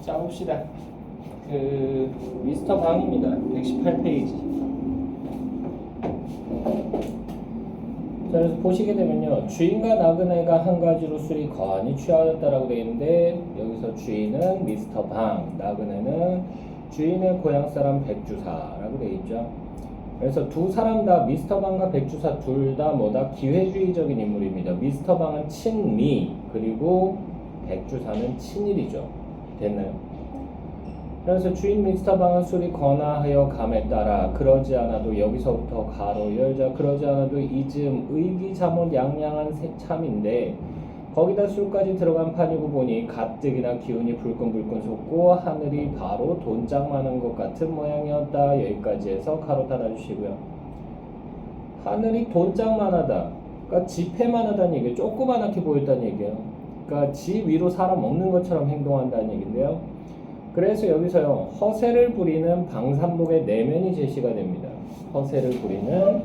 자, 봅시다. 미스터 방입니다. 118페이지. 자, 그래서 보시게 되면요, 주인과 나그네가 한 가지로 술이 거하니 취하였다라고 되어 있는데, 여기서 주인은 미스터 방, 나그네는 주인의 고향 사람 백주사라고 되어 있죠. 그래서 두 사람 다, 미스터 방과 백주사 둘 다 뭐다? 기회주의적인 인물입니다. 미스터 방은 친미, 그리고 백주사는 친일이죠. 됐나요? 그래서 주인 미스터 방은 술이 거나하여 감에 따라 그러지 않아도, 여기서부터 가로 열자, 그러지 않아도 이즈음 의기자못 양양한 참인데 거기다 술까지 들어간 판이고 보니 가뜩이나 기운이 불끈불끈 솟고 하늘이 바로 돈짝만한 것 같은 모양이었다. 여기까지 해서 가로 닫아주시고요. 하늘이 돈짝만하다, 그러니까 지폐만하다는 얘기예요. 조그만하게 보였다는 얘기예요. 그러니까 지 위로 사람 없는 것처럼 행동한다는 얘기인데요. 그래서 여기서요, 허세를 부리는 방산복의 내면이 제시가 됩니다. 허세를 부리는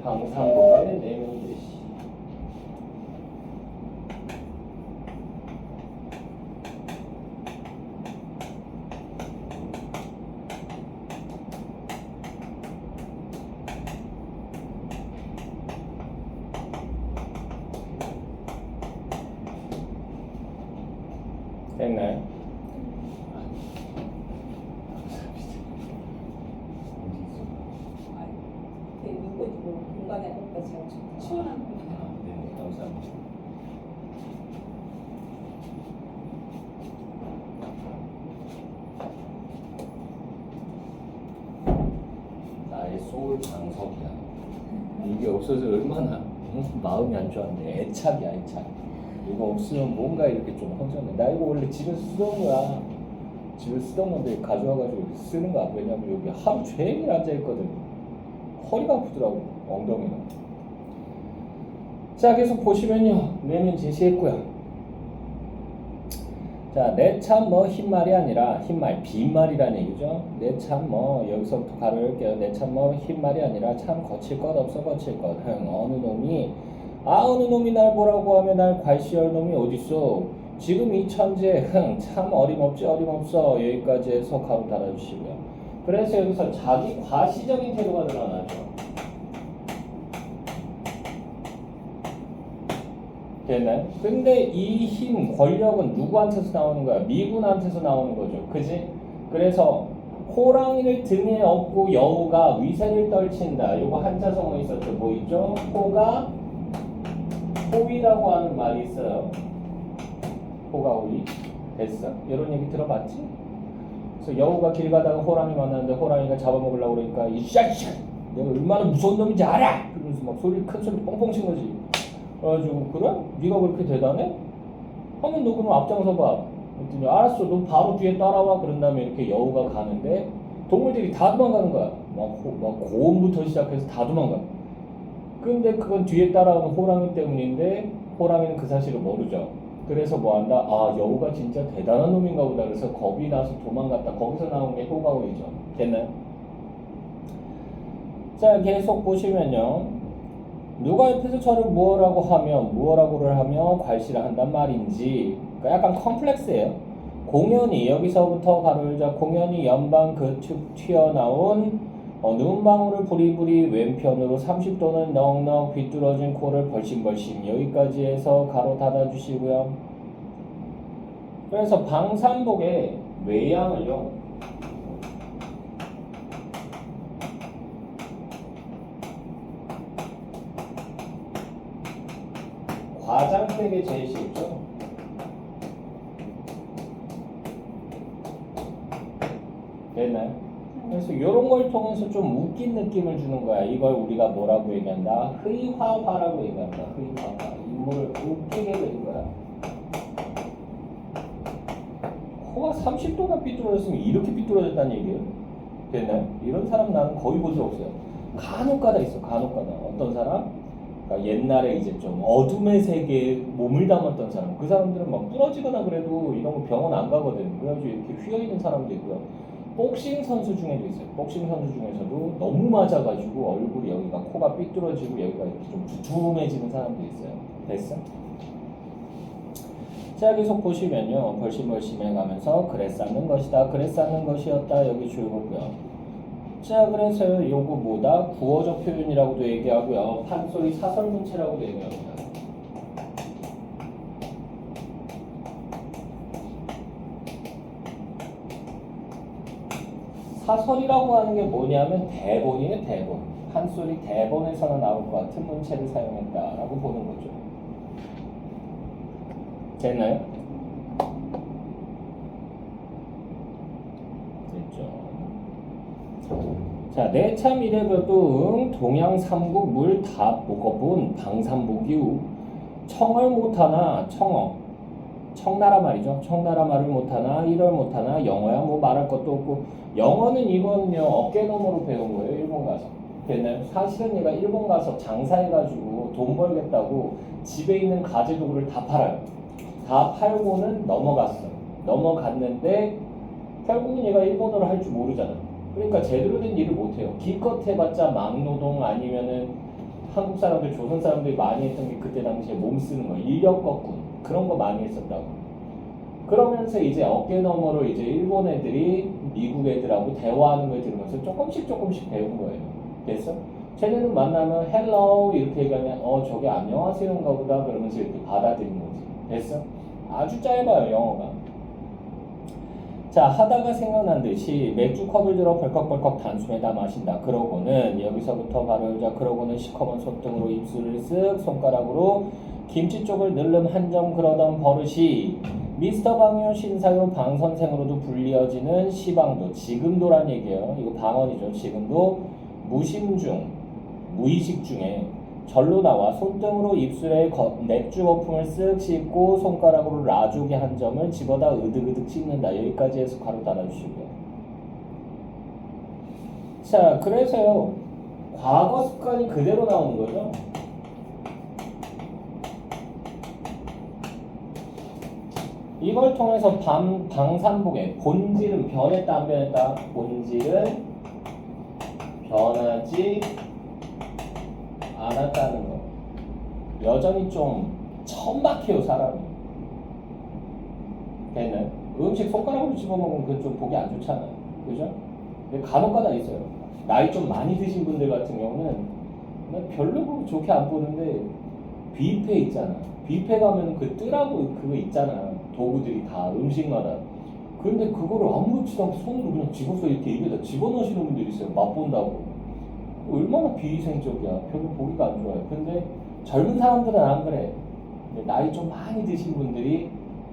방산복의 내면 제시. 됐나요? 공간에 잘 치워놓은 거. 네, 감사합니다. 나의 소울 장석이야. 이게 없어서 얼마나 마음이 안 좋았는데, 애착이야, 애착. 이거 없으면 뭔가 이렇게 좀 허전해. 나 이거 원래 집에서 쓰던 거야. 집에서 쓰던 건데 가져와가지고 이렇게 쓰는 거야. 왜냐면 여기 하루 종일 앉아있거든. 허리가 아프더라고, 엉덩이가. 자, 계속 보시면요, 내면 제시했고요. 자, 내 참 뭐 흰말이 아니라, 흰말 빈말이라는 얘기죠. 내 참 뭐, 여기서부터 가로 열게요. 내 참 뭐 흰말이 아니라 참 거칠 것 없어 거칠 것. 어느 놈이 날 보라고 하면 날 괄시할 놈이 어딨어. 지금 이 천재 참 어림없지 어림없어. 여기까지 해서 가로 닫아주시고요. 그래서 여기서 자기 과시적인 태도가 드러나죠. 됐나요? 근데 이 힘, 권력은 누구한테서 나오는 거야? 미군한테서 나오는 거죠. 그지? 그래서 호랑이를 등에 업고 여우가 위세를 떨친다. 요거 한자성어 있었죠. 뭐 있죠? 호가 호위라고 하는 말이 있어요. 호가 호위. 됐어? 이런 얘기 들어봤지? 그래서 여우가 길 가다가 호랑이 만났는데 호랑이가 잡아먹으려고 그러니까 이 샤샤! 내가 얼마나 무서운 놈인지 알아! 그러면서 막 큰 소리 뻥뻥 친 거지. 그래가지고 그래? 네가 그렇게 대단해? 하면 너 그럼 앞장서 봐. 그랬더니 알았어, 너 바로 뒤에 따라와. 그런 다음에 이렇게 여우가 가는데 동물들이 다 도망가는 거야. 막 고음부터 시작해서 다 도망가. 근데 그건 뒤에 따라오는 호랑이 때문인데 호랑이는 그 사실을 모르죠. 그래서 뭐 한다? 아, 여우가 진짜 대단한 놈인가 보다. 그래서 겁이 나서 도망갔다. 거기서 나온 게 호가호이죠. 됐나요? 자, 계속 보시면요, 누가 옆에서 저를 무엇라고를 하며 괄시를 한단 말인지. 그러니까 약간 컴플렉스예요. 공연히, 여기서부터 가로 열자, 공연히 연방 그 튀어나온 눈방울을 부리부리 왼편으로 30도는 넉넉 비뚤어진 코를 벌심벌심. 여기까지 해서 가로 닫아주시고요. 그래서 방산복의 외양을요, 과장되게 제시했죠. 됐나요? 그래서 이런 걸 통해서 좀 웃긴 느낌을 주는 거야. 이걸 우리가 뭐라고 얘기한다? 흐이화화라고 얘기한다. 흐이화화. 인물을 웃기게 그린 거야. 코가 30도가 삐뚤어졌으면 이렇게 삐뚤어졌다는 얘기예요. 됐나요? 이런 사람 나는 거의 본 적 없어요. 간혹가다 있어. 간혹가다. 어떤 사람? 그러니까 옛날에 이제 좀 어둠의 세계에 몸을 담았던 사람, 그 사람들은 막 부러지거나 그래도 이런 거 병원 안 가거든. 그래가지고 이렇게 휘어있는 사람도 있고요. 복싱 선수 중에도 있어요. 복싱 선수 중에서도 너무 맞아가지고 얼굴이 여기가 코가 삐뚤어지고 여기가 이렇게 좀 두툼해지는 사람도 있어요. 됐어? 자, 계속 보시면요. 벌심벌심해 가면서 그래 쌓는 것이다. 그래 쌓는 것이었다. 여기 줄거고요. 자, 그래서 요거 뭐다? 구어적 표현이라고도 얘기하고요. 판소리 사설문체라고도 얘기합니다. 사설이라고 하는 게 뭐냐면 대본이에요, 대본. 판소리 대본에서나 나올 것 같은 문체를 사용했다라고 보는 거죠. 됐나요? 됐죠. 자, 내참 이래벼둥 동양 삼국 물답 목어분 방삼복이우 청을 못하나 청어 청나라 말이죠. 청나라 말을 못하나 일을 못하나 영어야 뭐 말할 것도 없고 영어는 이거는요 어깨너머로 배운 거예요. 일본 가서. 됐나요? 사실은 얘가 일본 가서 장사해가지고 돈 벌겠다고 집에 있는 가재도구를 다 팔아요. 다 팔고는 넘어갔어. 넘어갔는데 결국은 얘가 일본어를 할 줄 모르잖아. 그러니까 제대로 된 일을 못해요. 기껏 해봤자 막노동 아니면은 한국 사람들, 조선 사람들이 많이 했던 게 그때 당시에 몸 쓰는 거, 인력 거꾼 그런 거 많이 했었다고. 그러면서 이제 어깨너머로 이제 일본 애들이 미국 애들하고 대화하는 걸 들으면서 조금씩 배운 거예요. 됐어? 쟤네는 만나면 헬로 이렇게 얘기하면 저게 안녕하세요인가 보다 그러면서 이렇게 받아들인 거지. 됐어? 아주 짧아요 영어가. 자, 하다가 생각난 듯이 맥주컵을 들어 벌컥벌컥 단숨에다 마신다. 그러고는 여기서부터 바로 여자 그러고는 시커먼 손등으로 입술을 쓱 손가락으로 김치 쪽을 늘름 한 점 그러던 버릇이 미스터 방요 신사요 방 선생으로도 불리어지는 시방도 지금도란 얘기예요. 이거 방언이죠. 지금도 무심 중 무의식 중에 절로 나와 손등으로 입술에 맥주 거품을 쓱 씹고 손가락으로 라조기 한 점을 집어다 으득으득 씹는다. 여기까지 해서 가로 닫아주시고요. 자, 그래서요 과거 습관이 그대로 나오는 거죠. 이걸 통해서 방산복의 본질은 변했다 안 변했다? 본질은 변하지 않았다는 거. 여전히 좀 천박해요 사람이. 걔는 음식 손가락으로 집어먹으면 그건 좀 보기 안 좋잖아요. 그죠? 근데 간혹가다 있어요. 나이 좀 많이 드신 분들 같은 경우는 별로 좋게 안 보는데 뷔페 있잖아. 뷔페 가면 그 뜨라고 그거 있잖아. 도구들이 다 음식마다. 그런데 그거를 아무렇지도 않게 손으로 그냥 집어서 이렇게 입에다 집어넣으시는 분들이 있어요. 맛본다고. 얼마나 비위생적이야. 별로 보기가 안 좋아요. 근데 젊은 사람들은 안 그래. 근데 나이 좀 많이 드신 분들이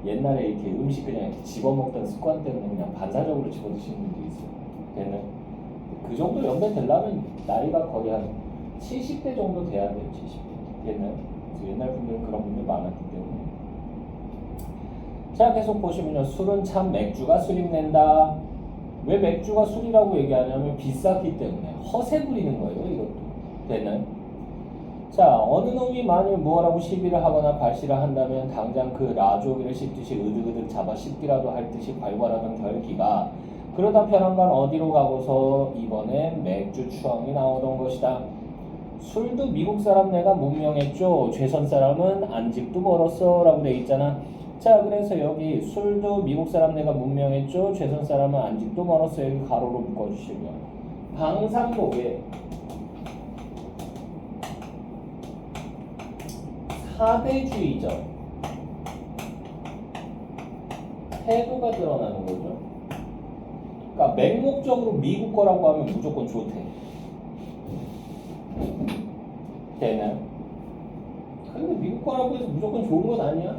옛날에 이렇게 음식 그냥 이렇게 집어먹던 습관 때문에 그냥 반사적으로 집어드시는 분들이 있어요. 걔는 그 정도 연배 되려면 나이가 거의 한 70대 정도 돼야 돼요. 70대. 걔는 옛날 분들은 그런 분들 많았기 때문에. 자, 계속 보시면요. 술은 참 맥주가 수립낸다. 왜 맥주가 술이라고 얘기하냐면 비쌌기 때문에 허세 부리는 거예요. 이것도. 됐나요? 자, 어느 놈이 만일 뭐라고 시비를 하거나 발시를 한다면 당장 그 라조기를 씹듯이 으득으득 잡아 씹기라도 할 듯이 발괄하던 결기가 그러다 편한간 어디로 가고서 이번엔 맥주 추앙이 나오던 것이다. 술도 미국 사람 내가 문명했죠. 죄선 사람은 안집도 멀었어 라고 돼 있잖아. 자, 그래서 여기 술도 미국 사람 내가 문명했죠. 죄선 사람은 안집도 멀었어. 여기 가로로 묶어주시고요. 방산복에 사대주의적 태도가 드러나는 거죠. 그러니까 맹목적으로 미국 거라고 하면 무조건 좋대. 되나요? 근데 미국 거라고 해서 무조건 좋은 건 아니야.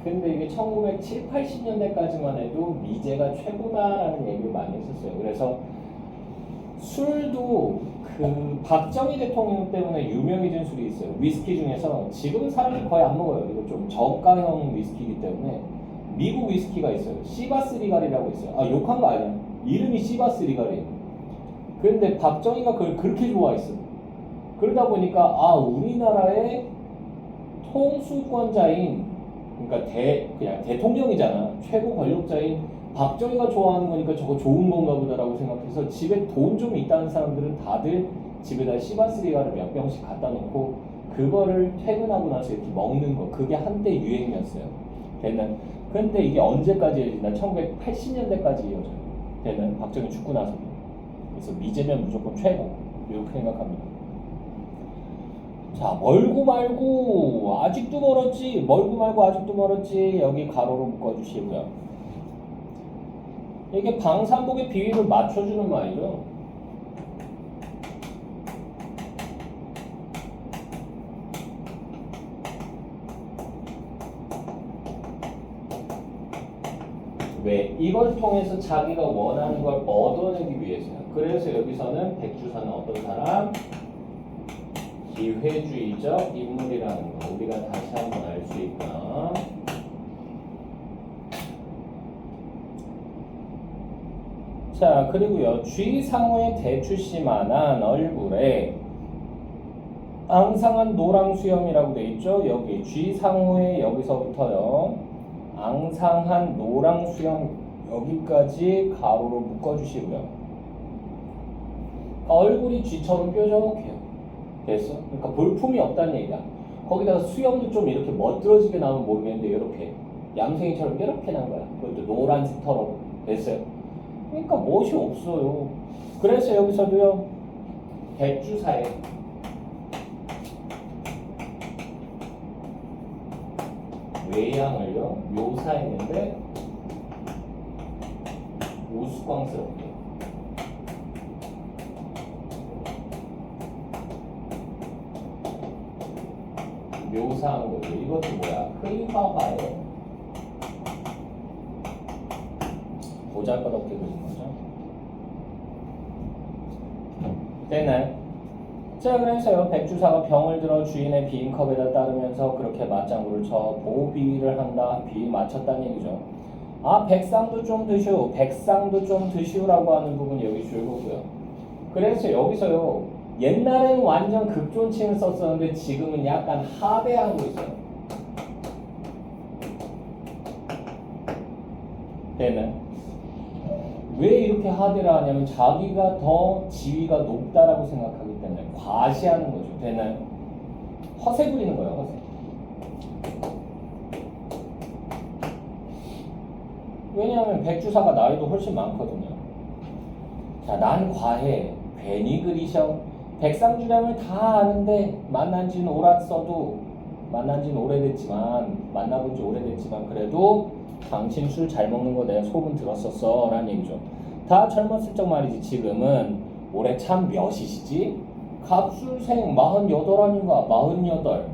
근데 이게 1970, 80년대까지만 해도 미제가 최고다라는 얘기를 많이 했었어요. 그래서 술도 그 박정희 대통령 때문에 유명해진 술이 있어요. 위스키 중에서 지금 사람이 거의 안 먹어요. 이거 좀 저가형 위스키이기 때문에 미국 위스키가 있어요. 시바스 리갈이라고 있어요. 아, 욕한 거 아니야. 이름이 시바스 리갈이에요. 그런데 박정희가 그걸 그렇게 좋아했어. 그러다 보니까 우리나라의 통수권자인 그러니까 그냥 대통령이잖아. 최고 권력자인 박정희가 좋아하는 거니까 저거 좋은 건가 보다라고 생각해서 집에 돈 좀 있다는 사람들은 다들 집에다 시바스 리갈을 몇 병씩 갖다 놓고 그거를 퇴근하고 나서 이렇게 먹는 거 그게 한때 유행이었어요. 걔는 근데 이게 언제까지 이어진다? 1980년대까지 이어져요. 걔는 박정희 죽고 나서. 그래서 미제면 무조건 최고 이렇게 생각합니다. 자, 멀고 말고 아직도 멀었지. 멀고 말고 아직도 멀었지. 여기 가로로 묶어주시고요. 이게 방산복의 비위를 맞춰주는 말이죠. 왜? 이걸 통해서 자기가 원하는 걸 얻어내기 위해서요. 그래서 여기서는 백주사는 어떤 사람? 기회주의적 인물이라는 거 우리가 다시 한번 알 수 있고요. 자, 그리고요. 쥐상호의 대추씨만한 얼굴에 앙상한 노랑 수염이라고 돼 있죠. 여기 쥐상호의 여기서부터요. 앙상한 노랑 수염 여기까지 가로로 묶어주시고요. 얼굴이 쥐처럼 뾰족해요. 됐어? 그러니까 볼품이 없다는 얘기야. 거기다가 수염도 좀 이렇게 멋들어지게 나오면 모르겠는데 이렇게 얌생이처럼 이렇게 난 거야. 그것도 노란색처럼 됐어요. 그러니까 멋이 없어요. 그래서 여기서도요. 백주사에 외양을요 묘사했는데 우스꽝스럽게 묘사한 거죠. 이것도 뭐야? 회화가예요. 보잘것없게 그린 거죠. 되나요? 자, 그래서요 백주사가 병을 들어 주인의 빈 컵에다 따르면서 그렇게 맞장구를 쳐 보비를 한다. 비 맞췄다는 얘기죠. 아, 백상도 좀 드시오, 백상도 좀 드시오라고 하는 부분이 여기 줄거고요. 그래서 여기서요 옛날에는 완전 극존칭을 썼었는데 지금은 약간 하대하고 있어요. 되는 왜 이렇게 하대를 하냐면 자기가 더 지위가 높다라고 생각하기 때문에 과시하는 거죠. 되는 허세 부리는 거예요. 허세. 왜냐하면 백주사가 나이도 훨씬 많거든요. 자, 난 과해. 괜히 그리셔. 백상주량을 다 아는데 만난 지는 오락서도 만난 지는 오래됐지만 만나본 지 오래됐지만 그래도 당신 술 잘 먹는 거 내가 소문 들었었어 라는 얘기죠. 다 젊었을 적 말이지. 지금은 올해 참 몇이시지? 갑술생 48 아닌가? 48.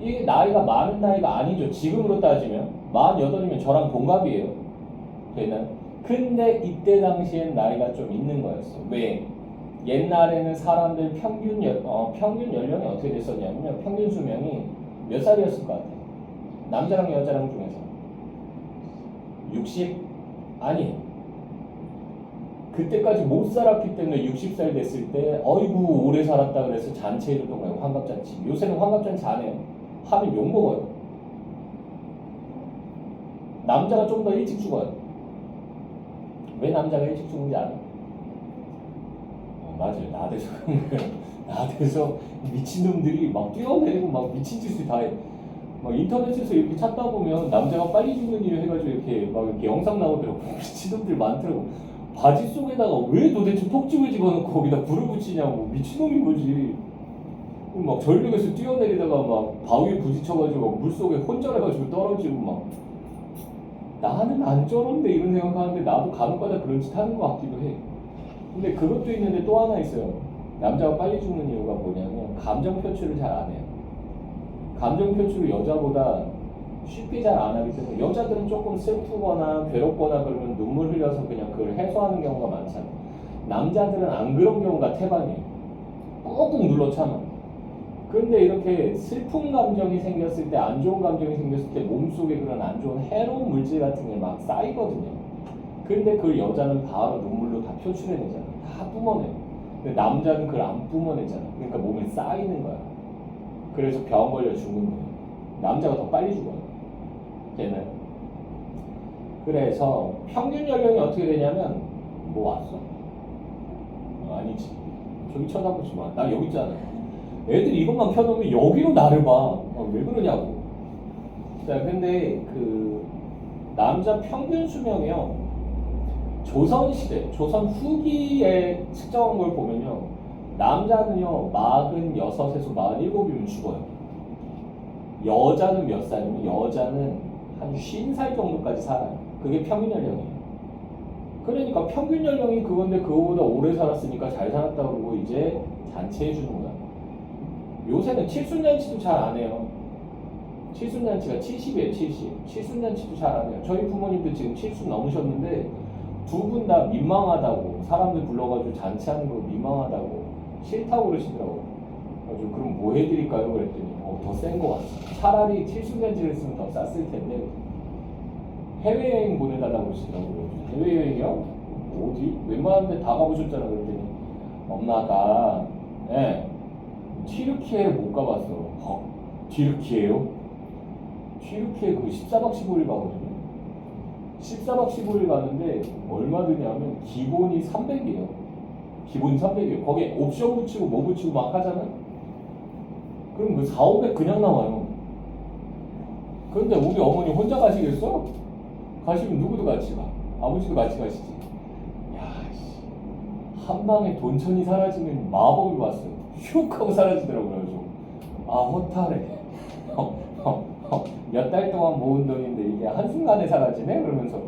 이게 나이가 많은 나이가 아니죠. 지금으로 따지면 48이면 저랑 동갑이에요. 되는. 근데 이때 당시엔 나이가 좀 있는 거였어. 왜? 옛날에는 사람들 평균 연령이 어떻게 됐었냐면요. 평균 수명이 몇 살이었을 것 같아요? 남자랑 여자랑 중에서 60? 아니, 그때까지 못 살았기 때문에 60살 됐을 때 어이구 오래 살았다 그래서 잔치 해줬던 거예요. 환갑잔치. 요새는 환갑잔치 안 해요. 하면 욕먹어요. 남자가 좀 더 일찍 죽어요. 왜 남자가 일찍 죽는지 알아? 맞아요. 나대서 그런 거예요. 나대서 미친놈들이 막 뛰어내리고 막 미친 짓을 다 해. 막 인터넷에서 이렇게 찾다 보면 남자가 빨리 죽는 일을 해가지고 이렇게 막 이렇게 영상 나오더라고. 미친놈들 많더라고. 바지 속에다가 왜 도대체 톡집을 집어넣고 거기다 불을 붙이냐고. 미친놈인 거지. 막 전력에서 뛰어내리다가 막 바위에 부딪혀가지고 막 물속에 혼절해가지고 떨어지고 막. 나는 안 저런데 이런 생각하는데 나도 간혹가다 그런 짓 하는 것 같기도 해. 근데 그것도 있는데 또 하나 있어요. 남자가 빨리 죽는 이유가 뭐냐면 감정 표출을 잘 안 해요. 감정 표출을 여자보다 쉽게 잘 안 하기 때문에 여자들은 조금 슬프거나 괴롭거나 그러면 눈물 흘려서 그냥 그걸 해소하는 경우가 많잖아요. 남자들은 안 그런 경우가 태반이에요. 꾹꾹 눌러 참아. 그런데 이렇게 슬픈 감정이 생겼을 때, 안 좋은 감정이 생겼을 때 몸속에 그런 안 좋은 해로운 물질 같은 게 막 쌓이거든요. 근데 그걸 여자는 바로 눈물로 다 표출해내잖아. 다 뿜어내. 근데 남자는 그걸 안 뿜어내잖아. 그러니까 몸에 쌓이는 거야. 그래서 병 걸려 죽는 거예요. 남자가 더 빨리 죽어요. 걔는. 그래서 평균 연령이 어떻게 되냐면 뭐 왔어? 아니지. 저기 쳐다보지 마. 나 여기 있잖아. 애들이 이것만 켜놓으면 여기로 나를 봐. 왜 그러냐고. 자, 근데 그 남자 평균 수명이요. 조선시대, 조선 후기에 측정한 걸 보면요. 남자는요, 46에서 47이면 죽어요. 여자는 몇 살이면 여자는 한 50살 정도까지 살아요. 그게 평균 연령이에요. 그러니까 평균 연령이 그건데 그거보다 오래 살았으니까 잘 살았다 그러고 이제 잔치해 주는 거야. 요새는 칠순잔치도 잘 안 해요. 칠순잔치가 70이에요, 70. 칠순잔치도 잘 안 해요. 저희 부모님도 지금 70 넘으셨는데 두 분 다 민망하다고, 사람들 불러가지고 잔치하는 거 민망하다고 싫다고 그러시더라고요. 그래서 그럼 뭐 해드릴까요? 그랬더니 더 센 거 같아. 차라리 칠순잔치를 했으면 더 쌌을 텐데 해외여행 보내달라고 그러시더라고요. 해외여행이요? 어디? 웬만한 데 다 가보셨잖아. 그랬더니 엄마가 튀르키예를 못 가봤어. 튀르키예요? 튀르키예 그 14박 15일 가거든요. 14박 15일 가는데 얼마 드냐면 기본이 300이에요. 기본이 300이에요. 거기에 옵션 붙이고 뭐 붙이고 막 하잖아? 그럼 그 4, 500 그냥 나와요. 그런데 우리 어머니 혼자 가시겠어? 가시면 누구도 같이 가. 아버지도 같이 가시지. 야, 한 방에 돈천이 사라지는 마법을 봤어요. 슉 하고 사라지더라고요. 그래서 허탈해. 몇 달 동안 모은 돈인데 이게 한순간에 사라지네? 그러면서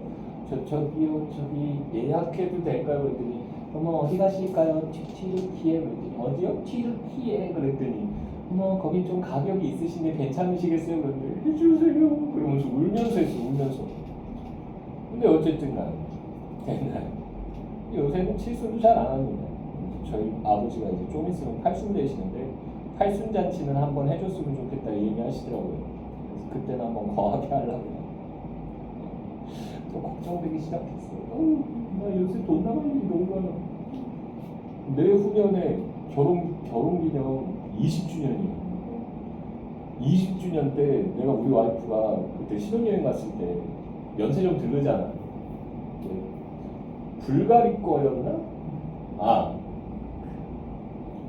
저기요 저기 예약해도 될까요? 그랬더니 어머 어디 가실까요? 튀르키예. 그랬더니 어디요? 튀르키예. 그랬더니 어머 거기 좀 가격이 있으신데 괜찮으시겠어요? 그랬더니 해주세요. 그러면서 울면서 했어. 울면서. 근데 어쨌든 간에 옛날 요새는 칠순도 잘 안 합니다. 저희 아버지가 이제 좀 있으면 팔순 되시는데 팔순 잔치는 한번 해줬으면 좋겠다 이 얘기 하시더라고요. 그래서 그때는 한번 거하게 하려고요. 또 걱정되기 시작했어. 나 요새 돈 나갈 일이 너무 많아. 내후년에 결혼기념 20주년이에요. 20주년 때 내가 우리 와이프가 그때 신혼여행 갔을 때 면세점 들르잖아. 불가리 거였나?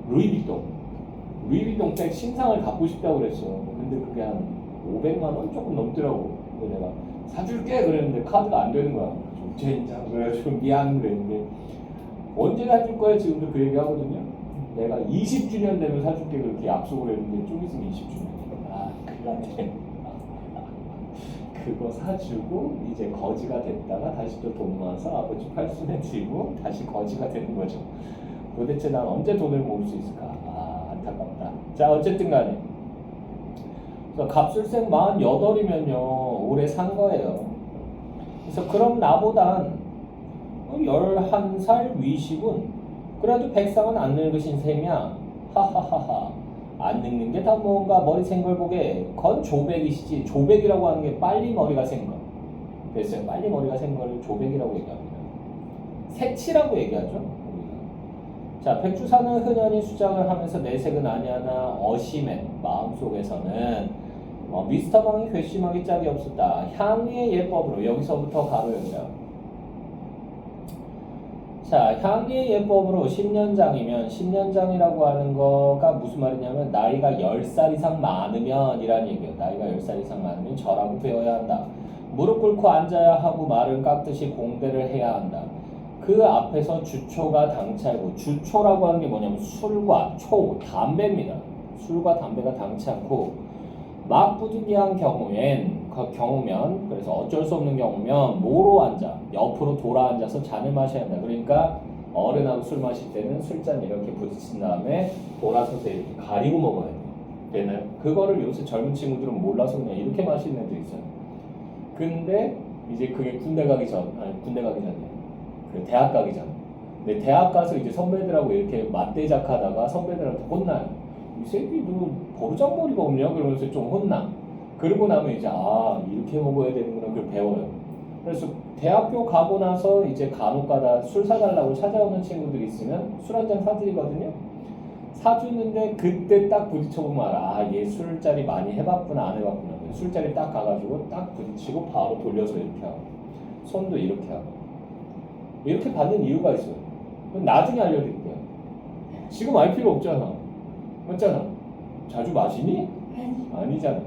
루이비통 백 신상을 갖고 싶다고 그랬어. 근데 그게 한 500만 원 조금 넘더라고. 그래서 내가 사줄게 그랬는데 카드가 안 되는 거야. 좀 젠장 그래가지고 미안 그랬는데 언제 사줄 거야? 지금도 그 얘기 하거든요. 내가 20주년 되면 사줄게 그렇게 약속을 했는데 좀 있으면 20주년. 큰일 났네. 그거 사주고 이제 거지가 됐다가 다시 또 돈 모아서 아버지 팔순에 들고 다시 거지가 되는 거죠. 도대체 난 언제 돈을 모을 수 있을까? 안타깝다. 자 어쨌든 간에 갑술생 48이면요 올해 산 거예요. 그래서 그럼 나보단 11살 위식은 그래도 백상은 안 늙으신 셈이야. 하하하하. 안 늙는 게 다 뭔가 머리 생걸 보게 건 조백이시지. 조백이라고 하는 게 빨리 머리가 생 거. 됐어요. 빨리 머리가 생 걸 조백이라고 얘기합니다. 색치라고 얘기하죠. 자, 백주사는 흔연히 수장을 하면서 내색은 아니하나 어심해 마음속에서는 미스터 방이 괘씸하기 짝이 없었다. 향리의 예법으로 여기서부터 가로 연장. 자, 향리의 예법으로 10년장이면 10년장이라고 하는 거가 무슨 말이냐면 나이가 10살 이상 많으면 이란 얘기예요. 나이가 10살 이상 많으면 절하고 배워야 한다. 무릎 꿇고 앉아야 하고 말을 깎듯이 공대를 해야 한다. 그 앞에서 주초가 당차고 주초라고 하는 게 뭐냐면 술과 담배입니다. 술과 담배가 당치 않고 막부득이한 경우면 그래서 어쩔 수 없는 경우면 모로 앉아 옆으로 돌아 앉아서 잔을 마셔야 한다. 그러니까 어른하고 술 마실 때는 술잔 이렇게 부딪힌 다음에 돌아서서 이렇게 가리고 먹어야 돼요. 되나요? 그거를 요새 젊은 친구들은 몰라서 그냥 이렇게 마시는 애도 있어요. 근데 이제 그게 군대 가기 전이에요. 그 대학 가기 전. 근데 대학 가서 이제 선배들하고 이렇게 맞대작 하다가 선배들한테 혼나요. 이 새끼 너 버르장머리가 없냐? 그러면서 좀 혼나. 그러고 나면 이제 이렇게 먹어야 되는구나 그걸 배워요. 그래서 대학교 가고 나서 이제 간혹가다 술 사달라고 찾아오는 친구들이 있으면 술 한 잔 사드리거든요. 사주는데 그때 딱 부딪혀보면 알아. 얘 술자리 많이 해봤구나 안 해봤구나. 술자리 딱 가가지고 딱 부딪히고 바로 돌려서 이렇게 하고 손도 이렇게 하고 이렇게 받는 이유가 있어요. 나중에 알려드릴게요. 지금 알 필요 없잖아. 맞잖아. 자주 마시니? 아니잖아.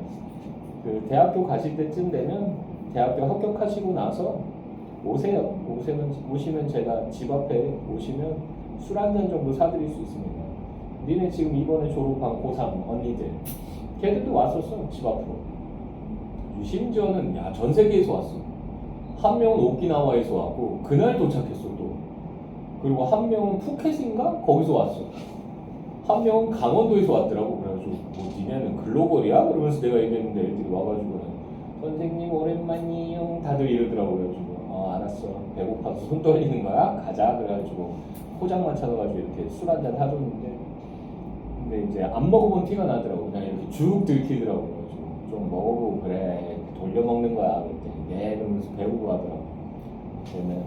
그 대학교 가실 때쯤 되면 대학교 합격하시고 나서 오세요. 오시면 제가 집 앞에 오시면 술 한 잔 정도 사드릴 수 있습니다. 니네 지금 이번에 졸업한 고3 언니들 걔들도 왔었어 집 앞으로. 심지어는 야, 전 세계에서 왔어. 한 명은 오키나와에서 왔고 그날 도착했어 또. 그리고 한 명은 푸켓인가 거기서 왔어. 한 명은 강원도에서 왔더라고. 그래가지고 뭐 니네는 글로벌이야? 그러면서 내가 얘기했는데 애들이 와가지고 선생님 오랜만이에요 다들 이러더라고. 그래가지고 알았어 배고파서 손 떨리는 거야? 가자. 그래가지고 포장만 찾아가지고 이렇게 술 한잔 사줬는데 근데 이제 안 먹어본 티가 나더라고. 그냥 이렇게 쭉 들키더라고. 그래가지고 좀 먹어보고 그래 돌려 먹는 거야 그랬더니 네 그러면서 배우고 가더라고. 그러면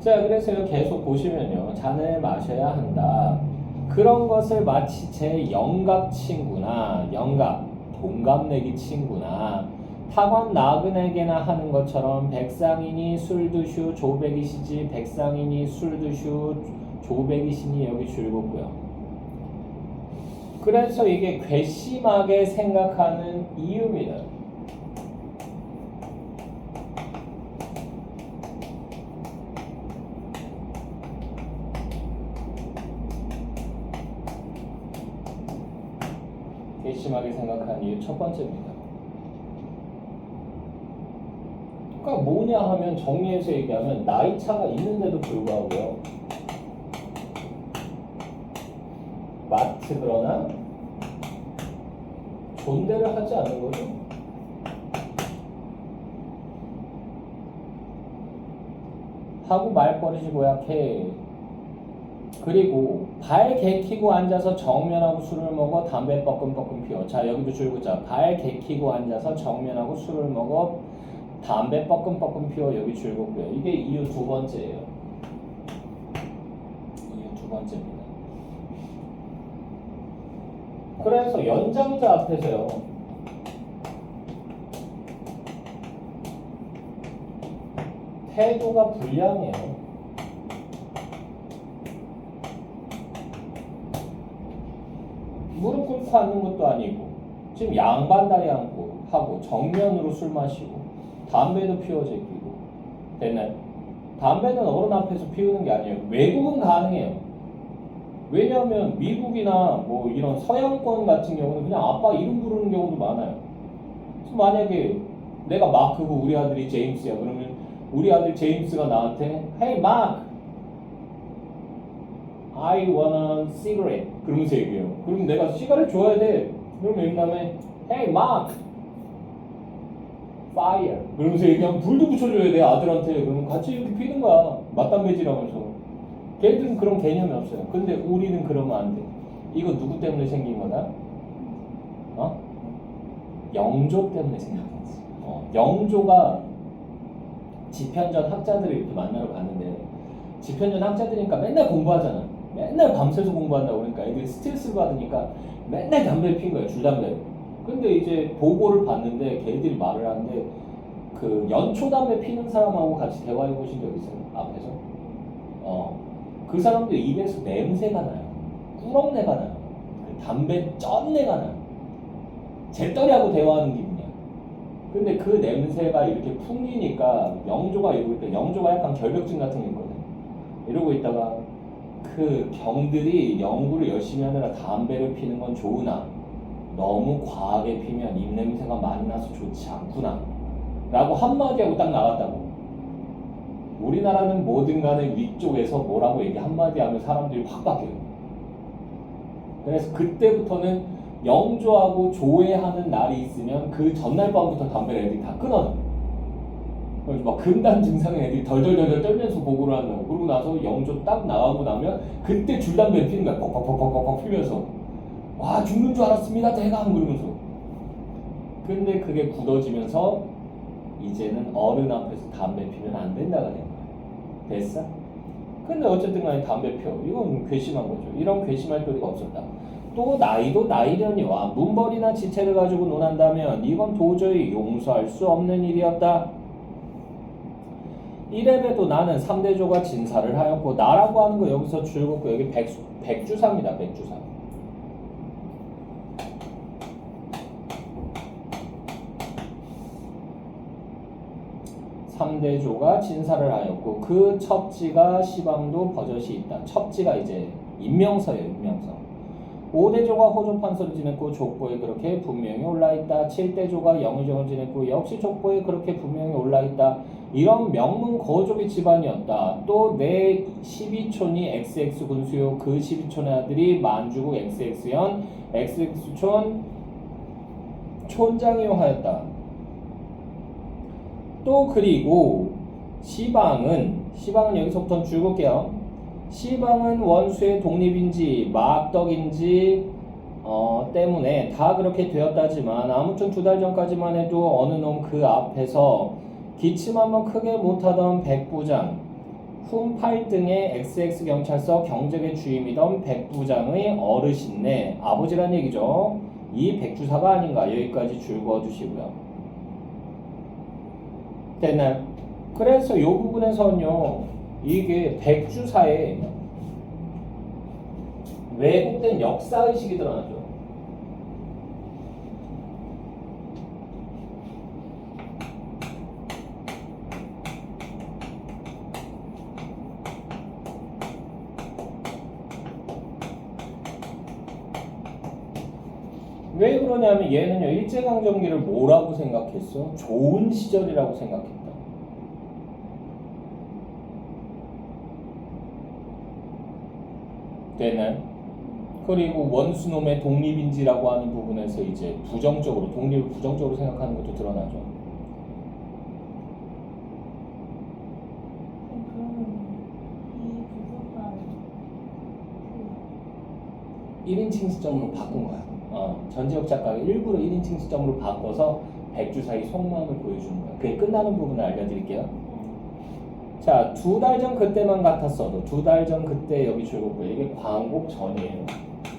자 그래서 계속 보시면요 잔을 마셔야 한다. 그런 것을 마치 제 영갑 친구나 영갑 동갑내기 친구나 탁원 나그네게나 하는 것처럼 백상이니 술 드슈 조백이시지 백상이니 술 드슈 조백이시니 여기 줄긋고요. 그래서 이게 괘씸하게 생각하는 이유입니다. 괘씸하게 생각하는 이유 첫 번째입니다. 그러니까 뭐냐 하면 정리해서 얘기하면 나이 차가 있는데도 불구하고요. 마트 그러나 존대를 하지 않는 거죠. 하고 말버릇이 고약해. 그리고 발 개키고 앉아서 정면하고 술을 먹어 담배 뻐끔뻐끔 피워. 자 여기도 줄긋자. 발 개키고 앉아서 정면하고 술을 먹어 담배 뻐끔뻐끔 피워. 여기 줄긋고요. 이게 이유 두 번째예요. 이유 두 번째입니다. 그래서 연장자 앞에서요. 태도가 불량해요. 무릎 꿇고 앉는 것도 아니고 지금 양반다리 앉고 하고 정면으로 술 마시고 담배도 피워 제끼고 됐나요? 담배는 어른 앞에서 피우는 게 아니에요. 외국은 가능해요. 왜냐하면 미국이나 뭐 이런 서양권 같은 경우는 그냥 아빠 이름 부르는 경우도 많아요. 그래서 만약에 내가 마크고 우리 아들이 제임스야. 그러면 우리 아들 제임스가 나한테 Hey Mark, I want a cigarette. 그러면서 얘기해요. 그럼 내가 시가렛 줘야 돼. 그러면 이 다음에 Hey Mark, fire. 그러면서 얘기하면 불도 붙여줘야 돼 아들한테. 그러면 같이 이렇게 피는 거야. 맞담배질하면서. 걔들은 그런 개념이 없어요. 근데 우리는 그러면 안 돼. 이거 누구 때문에 생긴 거다? 영조 때문에 생긴 거지. 영조가 집현전 학자들을 이렇게 만나러 갔는데 집현전 학자들이니까 맨날 공부하잖아. 맨날 밤새서 공부한다고. 그러니까 애들이 스트레스를 받으니까 맨날 담배를 피는 거야. 줄담배를. 근데 이제 보고를 봤는데 걔들이 말을 하는데 그 연초담배 피는 사람하고 같이 대화해 보신 적 있어요? 앞에서? 그 사람들 입에서 냄새가 나요. 꾸렁내가 나요. 그 담배 쩐내가 나요. 잿더리하고 대화하는 기분이야. 근데 그 냄새가 이렇게 풍기니까 영조가 이러고 있다. 영조가 약간 결벽증 같은 게 있거든. 이러고 있다가 그 경들이 연구를 열심히 하느라 담배를 피는 건 좋으나 너무 과하게 피면 입냄새가 많이 나서 좋지 않구나 라고 한마디 하고 딱 나갔다고. 우리나라는 뭐든 간에 위쪽에서 뭐라고 얘기 한마디 하면 사람들이 확 바뀌어요. 그래서 그때부터는 영조하고 조회하는 날이 있으면 그 전날 밤부터 담배를 애들이 다 끊어요. 그래서 막 금단 증상의 애들이 덜덜덜 떨면서 보고를 한다고. 그러고 나서 영조 딱 나가고 나면 그때 줄담배를 피는 거야. 퍽퍽퍽퍽퍽 피면서 와 죽는 줄 알았습니다 대강 그러면서. 근데 그게 굳어지면서 이제는 어른 앞에서 담배 피면 안 된다가 된 거야. 됐어? 근데 어쨌든 간에 담배 펴. 이건 괘씸한 거죠. 이런 괘씸할 도리가 없었다. 또 나이도 나이려니와 문벌이나 지체를 가지고 논한다면 이건 도저히 용서할 수 없는 일이었다. 이래봬도 나는 3대조가 진사를 하였고 나라고 하는 거 여기서 줄긋고 여기 백주사입니다. 백주사. 3대조가 진사를 하였고 그 첩지가 시방도 버젓이 있다. 첩지가 이제 인명서예요. 인명서. 5대조가 호조판서를 지냈고 족보에 그렇게 분명히 올라있다. 7대조가 영의정을 지냈고 역시 족보에 그렇게 분명히 올라있다. 이런 명문 거족의 집안이었다. 또 내 12촌이 XX 군수요. 그 12촌의 아들이 만주국 XX현 XX촌 촌장이요 하였다. 또 그리고 시방은 여기서부터 줄을게요. 시방은 원수의 독립인지 막덕인지 때문에 다 그렇게 되었다지만 아무튼 2달 전까지만 해도 어느 놈 그 앞에서 기침 한번 크게 못하던 백부장 훈팔등의 XX경찰서 경적의 주임이던 백부장의 어르신네 아버지란 얘기죠. 이 백주사가 아닌가. 여기까지 줄 그어주시고요. 됐나요? 그래서 이 부분에서는요, 이게 백주사에 왜곡된 역사의식이 드러나죠. 왜 그러냐면 얘는요, 일제강점기를 뭐라고 생각했어? 좋은 시절이라고 생각했다. 되나요? 그리고 원수놈의 독립인지라고 하는 부분에서 이제 부정적으로, 독립을 부정적으로 생각하는 것도 드러나죠. 이 부분만 1인칭 시점으로 바꾼 거야. 전지혁 작가가 일부러 1인칭 시점으로 바꿔서 백주사의 속마음을 보여주는 거야. 그게 끝나는 부분을 알려드릴게요. 자, 2달 전 그때만 같았어도 2달 전 그때 여기 줄거고요. 이게 광복 전이에요.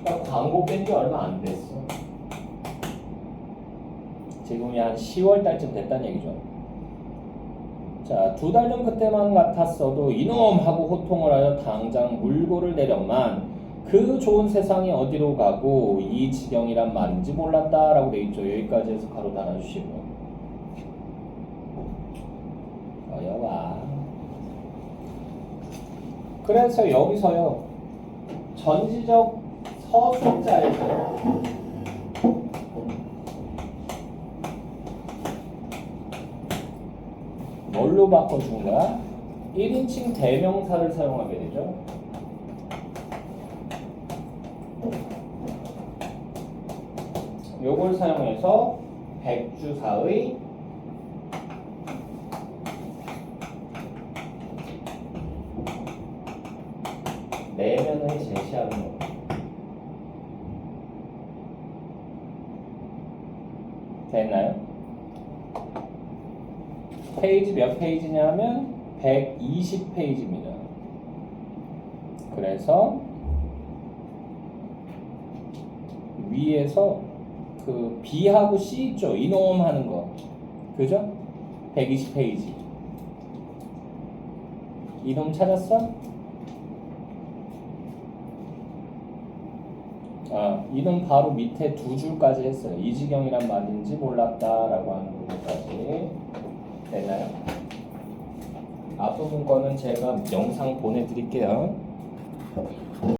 그러니까 광복된 지 얼마 안 됐어. 지금이 한 10월 달쯤 됐다는 얘기죠. 자, 2달 전 그때만 같았어도 이놈 하고 호통을 하여 당장 물고를 내렸만 그 좋은 세상이 어디로 가고 이 지경이란 말인지 몰랐다라고 돼 있죠. 여기까지 해서 가로 달아주시고요. 여와. 그래서 여기서요, 전지적 서술자에서 뭘로 바꿔준 거야? 1인칭 대명사를 사용하게 되죠. 요걸 사용해서 백주사의 내면을 제시하는 겁니다. 됐나요? 페이지 몇 페이지냐면 120페이지입니다. 그래서 위에서 그 B하고 C 있죠? 이놈 하는 거. 그죠? 120페이지. 이놈 찾았어? 이놈 바로 밑에 2줄까지 했어요. 이 지경이란 말인지 몰랐다라고 하는 부분까지. 됐나요? 앞부분 거는 제가 영상 보내드릴게요.